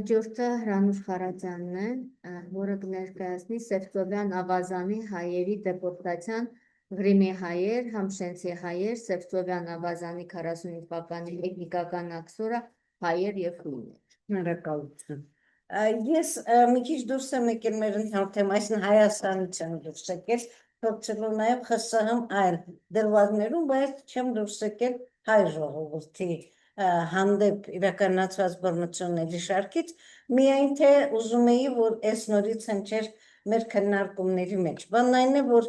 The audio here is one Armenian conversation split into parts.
Հաջորդը Հրանուշ Խարատյանն է, որը կներկայացնի Սևծովյան ավազանի հայերի դեպորտացիան Ղրիմի հայեր, Համշենցի հայեր, Սևծովյան ավազանի 45 թվականի էթնիկական աքսորը հայեր և հույներ։ Շնորհակալություն։ Ես մի քիչ դուրս եմ եկել մեր ընդհանուր թեմայից, Հայաստանից եմ դուրս եկել, փորձելու նաև ԽՍՀՄ այլ դրվագներում, բայց չեմ դուրս եկել հայ ժողովրդի հանդեպ իրականացված բռնությունների շարքից, միայն թե ուզում էի, որ այս նորից հնչեր մեր քննարկումների մեջ։ Բանն այն է, որ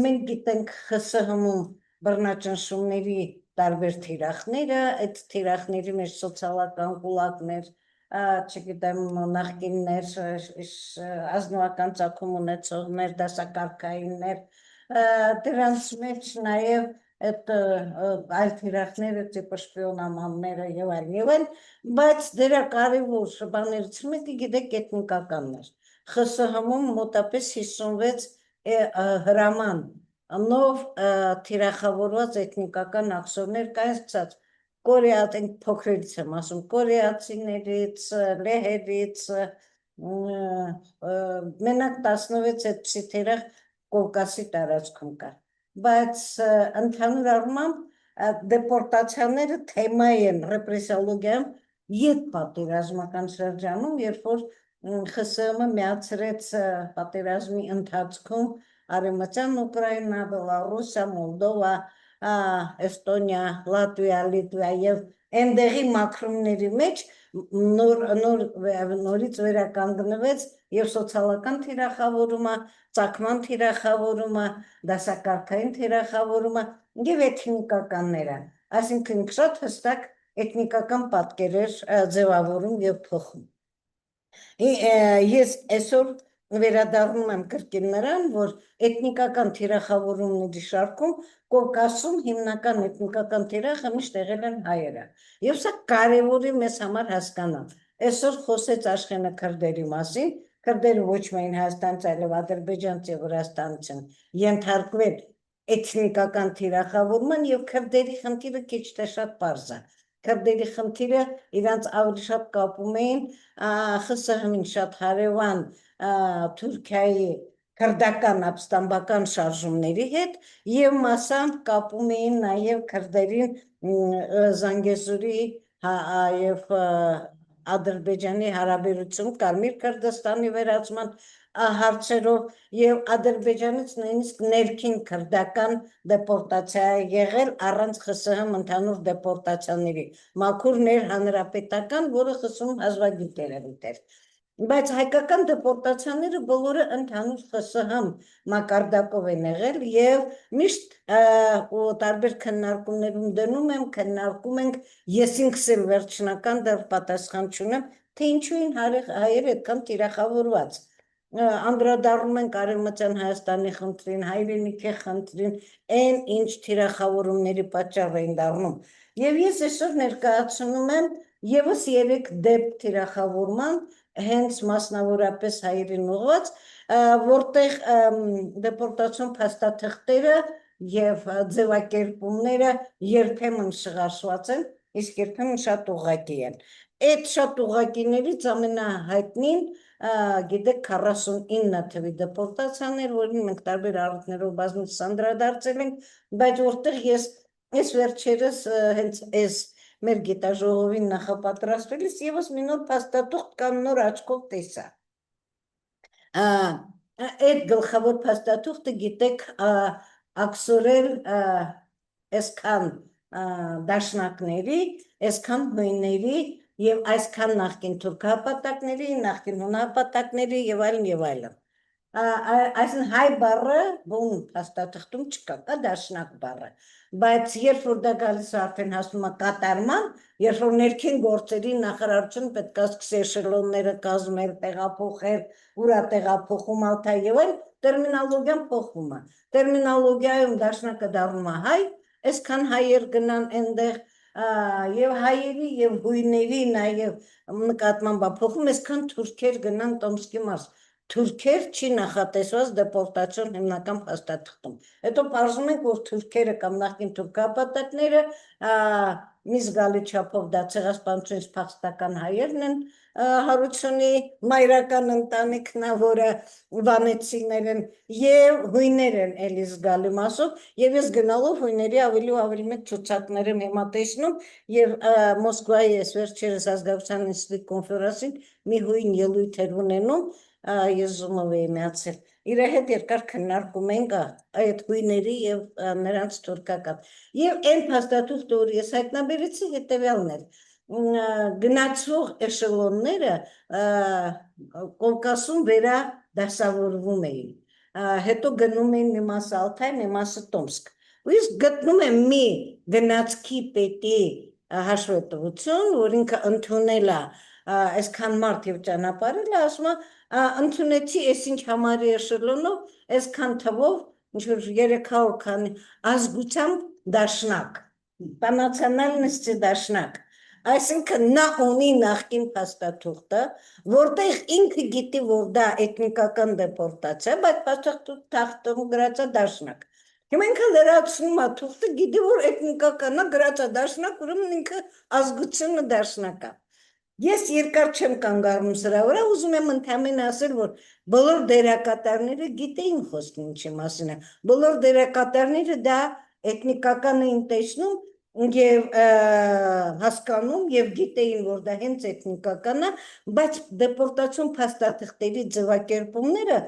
մենք գիտենք ԽՍՀՄ-ում բռնաճնշումների տարբեր թիրախները, այդ թիրախների մեջ սոցիալական կուլակներ, չգիտեմ, նախկիններ, ազնվական ծագում ունեցողներ, դասակարգայիններ, դրանց մեջ նաև այդ այլ թիրախները, տիպը շպիոնամանները և այլն, բայց դրա կարևոր բաներից մեկը գիտեք էթնիկականներ։ ԽՍՀՄ-ում մոտապես 56 հրաման նով թիրախավորված էթնիկական աքսորներ կային, սկսած փոքրերից եմ ասում, կորեացիներից, լեհերից, մենակ 16 այդպիսի թիրախ Կովկասի տարածքում կար, բայց ընդհանուր առմամբ դեպորտացիաները թեմա են ռեպրեսիոլոգիայում ետպատերազմական շրջանում, երբ որ ԽՍՀՄ միացրեց պատերազմի ընթացքում Արևմտյան Ուկրաինա, Բելառուսիա, Մոլդովա, Էստոնիա, Լատվիա, Լիտվա և այնտեղի մաքրումների մեջ նորից վերականգնվեց և սոցիալական թիրախավորումը, ծագման թիրախավորումը, դասակարգային թիրախավորումը և էթնիկականները, այսինքն շատ հստակ էթնիկական պատկեր էր ձևավորում և փոխում։ Ես այսօր վերադառնում եմ կրկին նրան, որ էթնիկական թիրախավորումների շարքում Կովկասում հիմնական էթնիկական թիրախը միշտ եղել են հայերը։ Եվ սա կարևոր է մեզ համար հասկանալ։ Այսօր խոսեց Աշխենը քրդերի մասին, քրդերը ոչ միայն Հայաստանից, այլև ադրբեջանից և Վրաստանից են ենթարկվել էթնիկական թիրախավորման և քրդերի խնդիրը քիչ թե շատ պարզ է։ Քրդերի խնդիրը իրանց ավելի շատ կապում էին ԽՍՀՄ-ին շատ հարևան Թուրքիայի քրդական ապստամբական շարժումների հետ և մասամբ կապում էին նաև քրդերին Զանգեզուրի և Ադրբեջանի հարաբերություն Կարմիր Քրդստանի վերածման հարցերով և Ադրբեջանից նույնիսկ ներքին քրդական դեպորտացիա է եղել առանց ԽՍՀՄ ընդհանուր դեպորտացիաների, մաքուր ներհանրապետական, որը ԽՍՀՄ հազվագյուտ երևույթ էր։ Բայց հայկական դեպորտացիաները բոլորը ընդհանուր ԽՍՀՄ մակարդակով են եղել և միշտ տարբեր քննարկումներում դնում եմ, քննարկում ենք, ես ինքս էլ վերջնական դեռ պատասխան չունեմ, թե ինչու են հայերը այդքան թիրախավորված։ Անդրադառնում ենք Արևմտյան Հայաստանի խնդրին, հայրենիքի խնդրին, այն ինչ թիրախավորումների պատճառ էին դառնում։ Եվ ես այսօր ներկայացնում եմ ևս 3 դեպք թիրախավորման, հենց մասնավորապես հայերին ուղղված, որտեղ դեպորտացիոն փաստաթղթերը և ձևակերպումները երբեմն շղարշված են, իսկ երբեմն շատ ուղղակի են։ Այդ շատ ուղղակիներից ամենահայտնին, գիտեք, 49 թվի դեպորտացիաներ, որին մենք տարբեր առիթներով բազմիցս անդրադարձել ենք, բայց որտեղ ես այս վերջերս հենց այս մեր գիտաժողովին նախապատրաստվելիս ևս մի նոր փաստաթուղթ կամ նոր աչքով տեսա։ Այդ գլխավոր փաստաթուղթը, գիտեք, աքսորել այսքան դաշնակների, այսքան հույների և այսքան նախկին թուրքահպատակների, նախկին հունահպատակների և այլն և այլն։ Այսինքն հայ բառը բուն փաստաթղթում չկա, կա դաշնակ բառը, բայց երբ որ դա գալիս է արդեն հասնում է կատարման, երբ որ ներքին գործերի նախարարությունը պետք է սկսի էշելոնները կազմել, տեղափոխել, ուրա տեղափոխում ալթա և այլն, տերմինոլոգիան փոխվում է։ Տերմինոլոգիայում դաշնակը դառնում է հայ, այսքան հայեր գնան այնտեղ և հայերի և հույների նաև նկատմամբ փոխում, այսքան թուրքեր գնան Տոմսկի մարզ։ Թուրքեր չի նախատեսված դեպորտացիոն հիմնական փաստաթղթում։ Հետո պարզում ենք, որ թուրքերը կամ նախկին թուրքահպատակները մի զգալի չափով դա ցեղասպանությունից փախստական հայերն են Հարությունի մայրական ընտանիքն է, որը վանեցիներ են եւ հույներ են էլի զգալի մասով եւ ես գնալով հույների ավելի ու ավելի մեծ ցուցակներ եմ հիմա տեսնում եւ Մոսկվայի ես վերջերս ազգայնության ինստիտուտի կոնֆերանսին մի հույն ելույթ էր ունենում ես Zoom-ով էի միացել իր հետ երկար քննարկում ենք այդ հույների եւ նրանց թուրքական եւ այն փաստաթուղթը որ ես հայտնաբերեցի հետեւյալն էր գնացող էշելոնները Կովկասում վերադասավորվում էին հետո գնում էին մի մասը Ալթայ մի մասը Տոմսկ ու ես գտնում եմ մի գնացքի պետի հաշվետվություն որ ինքը ընդունել է այսքան մարդ եւ ճանապարհել է ասում է ընդունեցի այսինչ համարի էշելոնով այսքան թվով ինչ-որ 300 քանի ազգությամբ դաշնակ по национальности դաշնակ այսինքն նա ունի նախկին փաստաթուղթը որտեղ ինքը գիտի որ դա էթնիկական դեպորտացիա բայց փաստաթուղթում գրած է դաշնակ հիմա ինքը լրացնում է թուղթը գիտի որ էթնիկական է գրած է դաշնակ ուրեմն ինքը ազգությունը դաշնակ է Ես երկար չեմ կանգառնում սրա վրա, ուզում եմ ընդհանրապես ասել, որ բոլոր դերակատարները գիտեին խոսքն ինչի մասին է։ Բոլոր դերակատարները դա էթնիկական էին տեսնում եւ հասկանում եւ գիտեին, որ դա հենց էթնիկական է, բայց դեպորտացիոն փաստաթղթերի ձևակերպումները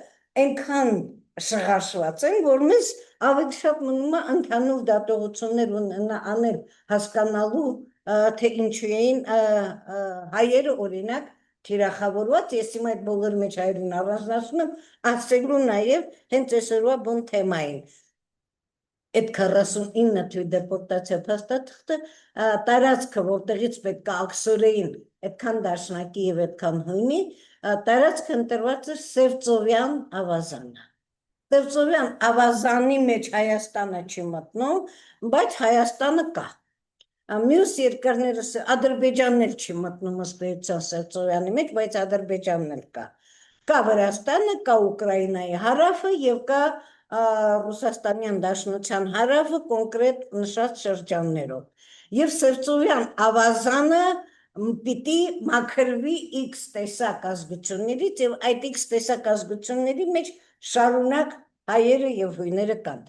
այնքան շղարշված են, որ մեզ ավելի շատ մնում է ընդհանուր դատողություններ անել հասկանալու թե ինչու էին հայերը օրինակ թիրախավորված, ես իմ այդ բոլոր մեջ հայերին առանձնացնում եմ, ասելու նաև հենց այսօրվա բուն թեմային։ Այդ 49 թվի դեպորտացիա փաստաթղթը տարածքը, որտեղից պետք է աքսորեին այդքան դաշնակի եւ այդքան հույնի, տարածքը ընտրված է Սևծովյան ավազանը։ Սևծովյան ավազանի մեջ Հայաստանը չի մտնում, բայց Հայաստանը կա։ Մյուս երկրները Ադրբեջանն էլ չի մտնում ըստ Սևծովյանի մեջ, բայց Ադրբեջանն էլ կա։ Կա Վրաստանը, կա Ուկրաինայի հարավը եւ կա Ռուսաստանյան Դաշնության հարավը կոնկրետ նշած շրջաններով։ Եվ Սևծովյան ավազանը պիտի մաքրվի X տեսակ ազգություններից եւ այդ X տեսակ ազգությունների մեջ շարունակ հայերը եւ հույները կան։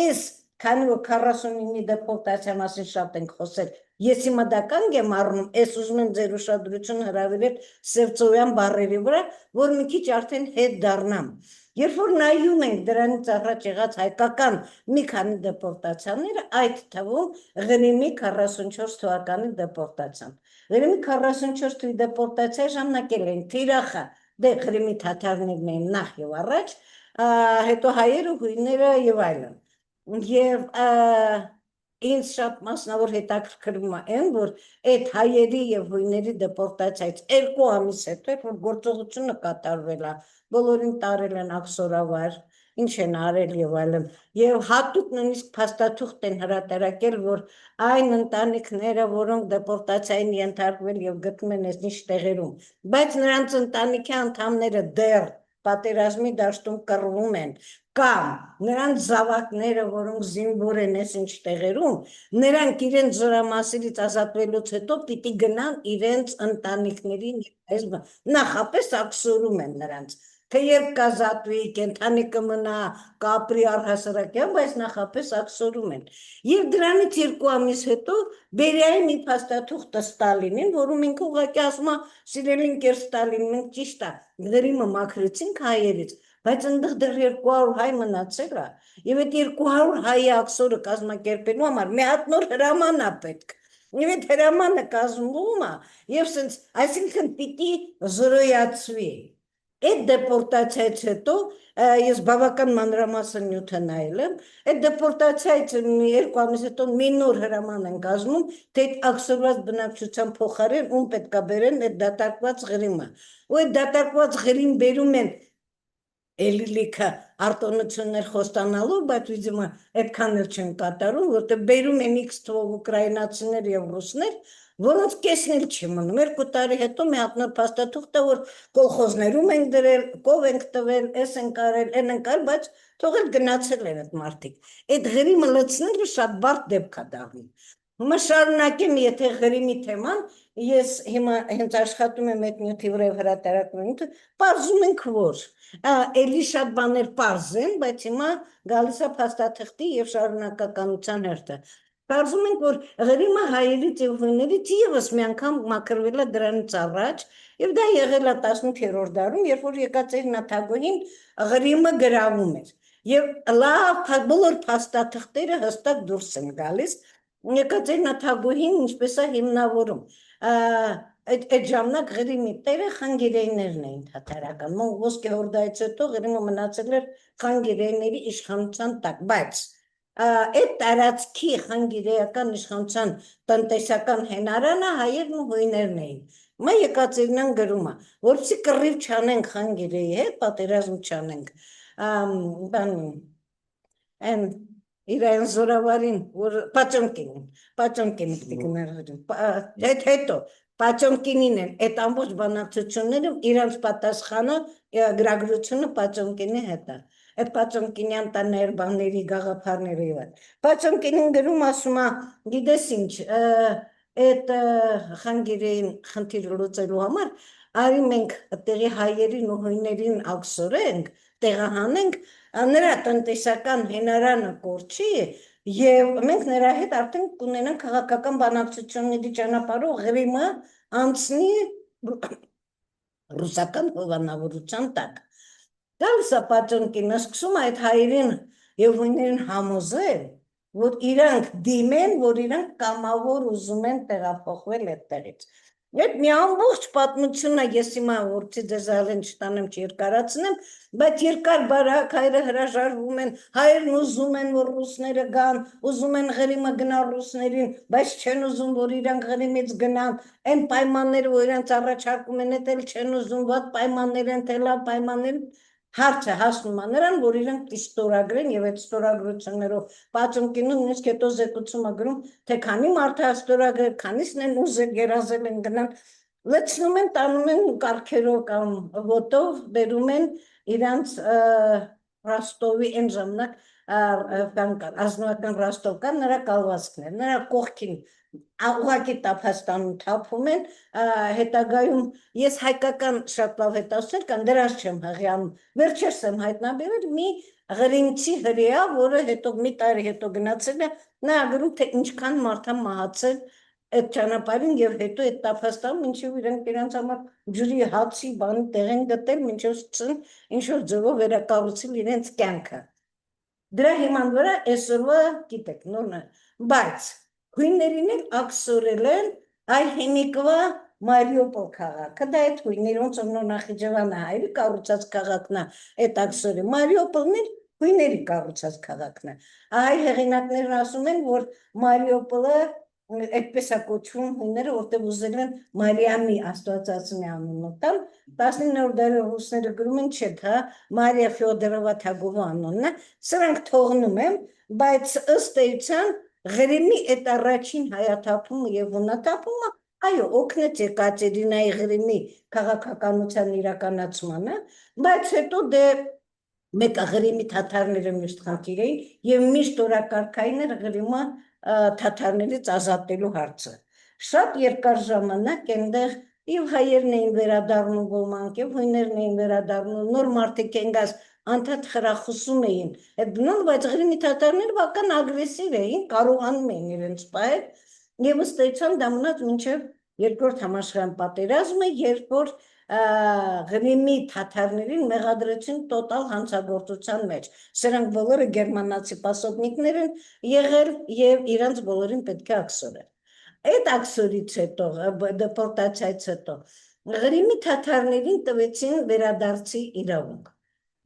Այս քանի որ 49-ի դեպորտացիա մասին շատ ենք խոսել, ես հիմա դա կանգ եմ առնում, ես ուզում եմ ձեր ուշադրությունը հրավիրել Սևծովյան բառերի վրա, որ մի քիչ արդեն հետ դառնամ։ Երբ որ նայում ենք դրանից առաջ եղած հայկական մի քանի դեպորտացիաները, այդ թվում Ղրիմի 44 թվականի դեպորտացիան։ Ղրիմի 44 թվականի դեպորտացիա ժամանակել են Թիրախը, դե Ղրիմի թաթարներն էին նախ եւ առաջ, հետո հայերը, հույները եւ այլն։ Եվ ինձ շատ մասնավոր հետաքրքրում է այն, որ այդ հայերի եւ հույների դեպորտացիայից 2 ամիս հետո, որ գործողությունը կատարվել է, բոլորին տարել են աքսորավար, ինչ են արել եւ այլն, եւ հատուկ նույնիսկ փաստաթուղթ են հրատարակել, որ այն ընտանիքները, որոնք դեպորտացիային ենթարկվել եւ գտնում են այսինչ տեղերում, բայց նրանց ընտանիքի անդամները դեռ պատերազմի դաշտում կռվում են, կամ նրանց զավակները, որոնք զինվոր են այսինչ տեղերում, նրանք իրենց զորամասերից ազատվելուց հետո պիտի գնան իրենց ընտանիքներին նախապես աքսորում են նրանց, թե երբ կազատվի, կենդանի կմնա, կապրի առհասարակյան, բայց նախապես աքսորում են։ Եվ դրանից 2 ամիս հետո Բերիայի մի փաստաթուղթը Ստալինին, որում ինքը ուղղակի ասում է, սիրելի ընկեր Ստալին, մենք ճիշտ է, Ղրիմը մաքրեցինք հայերից, բայց այնտեղ դեռ 200 հայ մնացել է, եւ այդ 200 հայի աքսորը կազմակերպելու համար մի հատ նոր հրաման է պետք։ Եվ այդ հրամանը կազմվում է, եւ սենց, այսինքն պիտի զրոյացվի։ Այդ դեպորտացիայից հետո ես բավական մանրամասն նյութը նայել եմ, այդ դեպորտացիայից 2 ամիս հետո մի նոր հրաման են կազմում, թե այդ աքսորված բնակչության փոխարեն ում պետք է բերեն այդ դատարկված Ղրիմը։ Ու այդ դատարկված Ղրիմ բերում են էլի լիքը արտոնություններ խոստանալու, բայց ուզում այդքան էլ չեն կատարում, որտեղ բերում են X թվով ուկրաինացիներ եւ ռուսներ, որոնց կեսն էլ չի մնում։ 2 տարի հետո մի հատ նոր փաստաթուղթ է, որ կոլխոզներում են դրել, կով ենք տվել, էս են կարել, են են կարել, բայց թողել գնացել են այդ մարդիկ։ Այդ Ղրիմը լցնելը շատ բարդ դեպք է դառնում։ Հիմա շարունակեմ, եթե Ղրիմի թեման, ես հիմա հենց աշխատում եմ այդ նյութի վրա հրատարակում, պարզում ենք, որ էլի շատ բաներ պարզ են, բայց հիմա գալիս է փաստաթղթի եւ շարունակականության հերթը։ Պարզում ենք, որ Ղրիմը հայերից եւ հույներից եւս մի անգամ մաքրվել է դրանից առաջ, եւ դա եղել է 18-րդ դարում, երբ որ Եկատերինա Թագուհին Ղրիմը գրավում էր։ Եվ լավ բոլոր փաստաթղթերը հստակ դուրս են գալիս։ Եկատերինա Թագուհին ինչպես է հիմնավորում։ Այդ ժամանակ Ղրիմի տերը խանգիրեյներն էին թաթարական։ Ոսկե հորդայից հետո Ղրիմը մնացել էր խանգիրեյների իշխանության տակ, բայց այդ տարածքի խանգիրեական իշխանության տնտեսական հենարանը հայերն ու հույներն էին։ Հիմա Եկատերինան գրում է, որպեսզի կռիվ չանենք խանգիրեի հետ, պատերազմ չանենք, իրեն զորավարին, որ Պաճոմկինին հետո Պաճոմկինին են այդ ամբողջ բանակցությունները իրանց պատասխանը գրագրությունը Պաճոմկինի հետ է։ Այդ Պաճոմկինյան տաներ բաների գաղափարները եւ այլ։ Պաճոմկինին գրում ասում է, գիտես ինչ, այդ խանգիրեին խնդիրը լուծելու համար արի մենք տեղի հայերին ու հույներին աքսորենք, տեղահանենք, նրա տնտեսական հենարանը կորչի եւ մենք նրա հետ արդեն կունենանք քաղաքական բանակցությունների ճանապարհով Ղրիմը անցնի ռուսական հովանավորության տակ։ Գալիս է Պաճոմկինը, սկսում է այդ հայերին եւ հույներին համոզել, որ իրանք դիմեն, որ իրանք կամավոր ուզում են տեղափոխվել այդտեղից։ Այդ մի ամբողջ պատմությունը ես հիմա որպեսզի ձեզ ալեն չտանեմ, չերկարացնեմ, բայց երկար բարակ հայերը հրաժարվում են, հայերն ուզում են, որ ռուսները գան, ուզում են Ղրիմը գնա ռուսներին, բայց չեն ուզում, որ իրանք Ղրիմից գնան, այն պայմանները, որ իրանք առաջարկում են, էլ չեն ուզում, վատ պայմաններ են, թե լավ պայմաններ, հարցը հասնում է նրան, որ իրանք ստորագրեն եւ այդ ստորագրություններով Պաճոմկինը նույնիսկ հետո զեկուցում է գրում, թե քանի մարդ է ստորագրել, քանիսն են ուզել երազել են գնան, լցնում են, տանում են կարգերով կամ ոտով, բերում են իրանց Ռոստովի այն ժամանակ ազնվական Ռոստով կան նրա կալվածքներ, նրա կողքին ուղղակի տափաստանում թափում են, հետագայում ես հայկական շատ լավ հետազոտել կան, դրանց չեմ հղիանում, վերջերս եմ հայտնաբերել մի Ղրիմցի հրեա, որը հետո մի տարի հետո գնացել է, նա գրում թե ինչքան մարդ է մահացել այդ ճանապարհին եւ հետո այդ տափաստանում մինչեւ իրենք իրանց համար ջրի հացի բան տեղ են գտել, մինչեւ սկսեն ինչ որ ձևով վերակառուցել իրենց կյանքը։ Դրա հիման վրա այսօրվա գիտեք նորն է, բայց հույներին էլ աքսորել են այ հիմիկվա Մարիուպոլ քաղաքը, դա այդ հույների ոնց որ Նախիջևանը հայերի կառուցած քաղաքն է, այդ աքսորը Մարիուպոլն էլ հույների կառուցած քաղաքն է։ Այ հեղինակներն ասում են, որ Մարիուպոլը այդպես է կոչվում հույները, որտեղ ուզել են Մարիամի աստվածածնի անունը տալ, 19-րդ դարի ռուսները գրում են չէ, հա, Մարիա Ֆյոդորովա Թագովա անունն է, սրանք թողնում եմ, բայց ըստ էության Ղրիմի այդ առաջին հայաթափումը եւ հունաթափումը, այո, օգնեց Եկատերինայի Ղրիմի քաղաքականության իրականացմանը, բայց հետո դե մեկ Ղրիմի թաթարները միշտ խնդիր էին եւ միշտ օրակարգային էր Ղրիմը թաթարներից ազատելու հարցը։ Շատ երկար ժամանակ այնտեղ եւ հայերն էին վերադառնում ոմանք, եւ հույներն էին վերադառնում, նոր մարդիկ են գաս անդադ խրախուսում էին այդ բնոն, բայց Ղրիմի թաթարները բական ագրեսիվ էին, կարողանում էին իրենց պահել եւ ըստ էության դա մնաց մինչեւ երկրորդ համաշխարհային պատերազմը, երբ որ Ղրիմի թաթարներին մեղադրեցին տոտալ հանցագործության մեջ։ Սրանք բոլորը գերմանացի պասոբնիկներ են եղել եւ իրանց բոլորին պետք է աքսորել։ Այդ աքսորից հետո, դեպորտացիայից հետո Ղրիմի թաթարներին տվեցին վերադարձի իրավունք։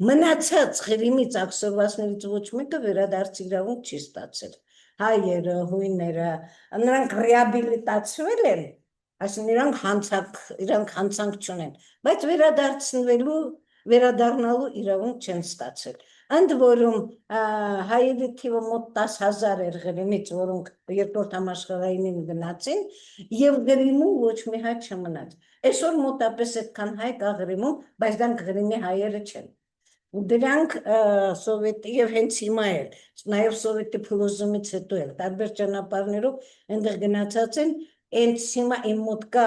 Մնացած Ղրիմից աքսորվածներից ոչ մեկը վերադարձի իրավունք չի ստացել։ Հայերը, հույները, նրանք ռեաբիլիտացվել են, այսինքն իրանք հանցանք չունեն, բայց վերադառնալու իրավունք չեն ստացել։ Ընդ որում հայերի թիվը մոտ 10,000 էր Ղրիմից, որոնք երկրորդ համաշխարհայինին գնացին, եւ Ղրիմում ոչ մի հայ չմնաց։ Այսօր մոտապես այդքան հայ կա Ղրիմում, բայց դրանք Ղրիմի հայերը չեն։ Դրանք սովետի եւ հենց հիմա էլ նաեւ սովետի փլուզումից հետո էլ տարբեր ճանապարհներով այնտեղ գնացած են հենց հիմա իմ մոտ կա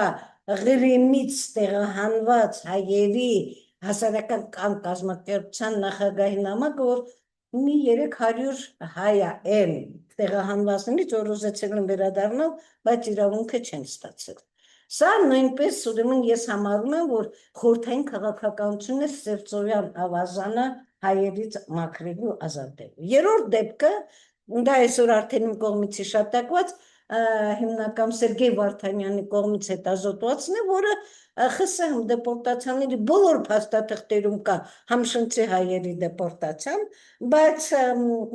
Ղրիմից տեղահանված հայերի հասարակական կամ կազմակերպության նախագահի նամակը որ մի 300 հայ են տեղահանվածներից որ ուզեցել են վերադառնալ բայց իրավունքը չեն ստացել Սա նույնպես ուրեմն ես համարում եմ, որ խորհրդային քաղաքականությունն է Սևծովյան ավազանը հայերից մաքրելու ազատելու։ Երրորդ դեպքը, դա այսօր արդեն իմ կողմից հիշատակված, հիմնական Սերգեյ Վարդանյանի կողմից հետազոտվածն է, որը ԽՍՀՄ դեպորտացիաների բոլոր փաստաթղթերում կա համշնցի հայերի դեպորտացիան, բայց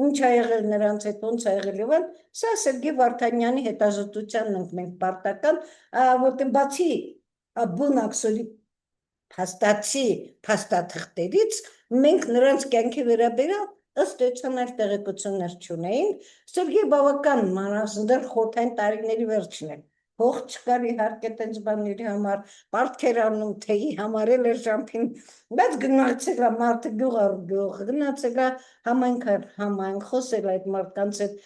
ինչ ա եղել նրանց հետ, ոնց ա եղել եւ սա Սերգեյ Վարդանյանի հետազոտությանն ենք մենք պարտական, որտեղ բացի բուն աքսորի փաստացի փաստաթղթերից մենք նրանց կյանքի վերաբերյալ ըստ էության այլ տեղեկություններ չունեին, Սերգեյ բավական մանրամասն խորհրդային տարիների վերջին է, փող չկար իհարկե տենց բաների համար, պարտքեր անում թեյի համար էլ էր ժամփին, բայց գնացել է մարդը գյուղ առ գյուղ, գնացել է համայնք առ համայնք, խոսել այդ մարդկանց հետ,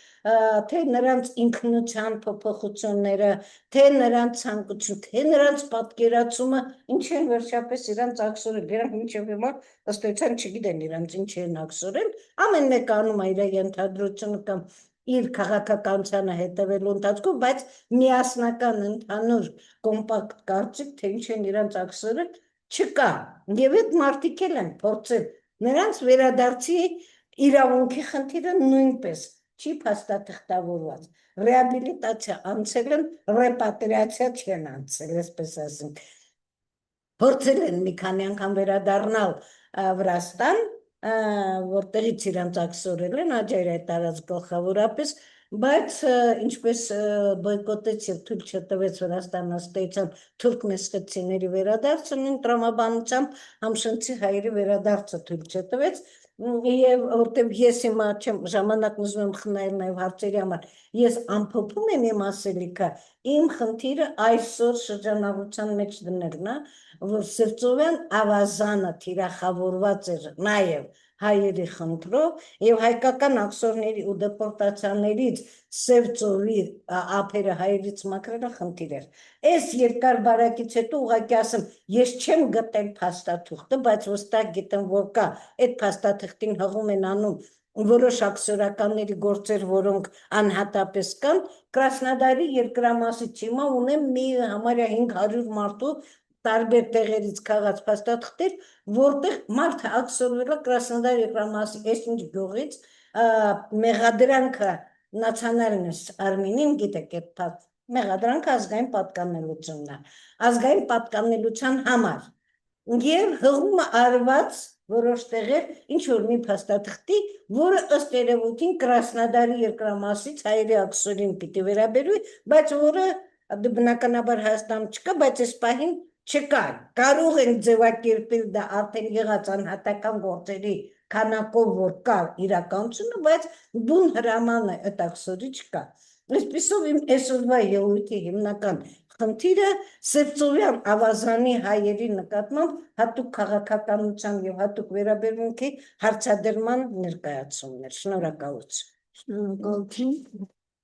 թե նրանց ինքնության փոփոխությունները, թե նրանց ցանկություն, թե նրանց պատկերացումը, ինչ են վերջապես իրանց աքսորել, իրանք մինչև հիմա ըստ էության չգիտեն իրանց ինչ են աքսորել, ամեն մեկը անում է իր ենթադրությունը կամ իր քաղաքականությանը հետևելու ընթացքում, բայց միասնական ընդհանուր կոմպակտ կարծիք, թե ինչ են իրանց աքսորել, չկա։ Եվ այդ մարդիկ էլ են փորձել նրանց վերադարձի իրավունքի խնդիրը նույնպես չի փաստաթղթավորված։ Ռեաբիլիտացիա անցել են, ռեպատրիացիա չեն անցել, այսպես ասենք։ Փորձել են մի քանի անգամ վերադառնալ Վրաստան, որտեղից իրանց աքսորել են, Աջարիայի տարածք գլխավորապես, բայց ինչպես բոյկոտեց եւ թույլ չտվեց Վրաստանը ըստ էության թուրք մեսխեցիների վերադարձը, նույն տրամաբանությամբ համշնցի հայերի վերադարձը թույլ չտվեց, եւ որտեղ ես հիմա չեմ ժամանակն ուզում եմ խնայել նաեւ հարցերի համար, ես ամփոփում եմ իմ ասելիքը, իմ խնդիրը այսօր շրջանառության մեջ դնելն է, որ Սևծովյան ավազանը թիրախավորված էր նաեւ հայերի խնդրով եւ հայկական աքսորների ու դեպորտացիաներից Սևծովի ափերը հայերից մաքրելը խնդիր էր։ Այս երկար բարակից հետո ուղղակի ասեմ, ես չեմ գտել փաստաթուղթը, բայց ոստակ գիտեմ, որ կա, այդ փաստաթղթին հղում են անում որոշ աքսորականների գործեր, որոնք անհատապես կան, Կրասնոդարի երկրամասից հիմա ունեմ մի համարյա 500 մարդու տարբեր տեղերից քաղած փաստաթղթեր, որտեղ մարդը աքսորվել է Կրասնոդար երկրամասի այսինչ գյուղից, մեղադրանքը նացիոնալնիստ Արմենին գիտեք այդ մեղադրանքը ազգային պատկանելությունն է, ազգային պատկանելության համար եւ հղումը արված որոշ տեղեր ինչ որ մի փաստաթղթի, որը ըստ երևույթին Կրասնոդարի երկրամասից հայերի աքսորին պիտի վերաբերվի, բայց որը բնականաբար Հայաստանում չկա, բայց այս պահին չկա, կարող են ձևակերպել դա արդեն եղած անհատական գործերի քանակով, որ կա իրականությունը, բայց բուն հրամանը այդ աքսորի չկա։ Այսպիսով իմ այսօրվա ելույթի հիմնական խնդիրը Սևծովյան ավազանի հայերի նկատմամբ հատուկ քաղաքականության եւ հատուկ վերաբերմունքի հարցադրման ներկայացումն էր։ Շնորհակալություն։ Շնորհակալություն։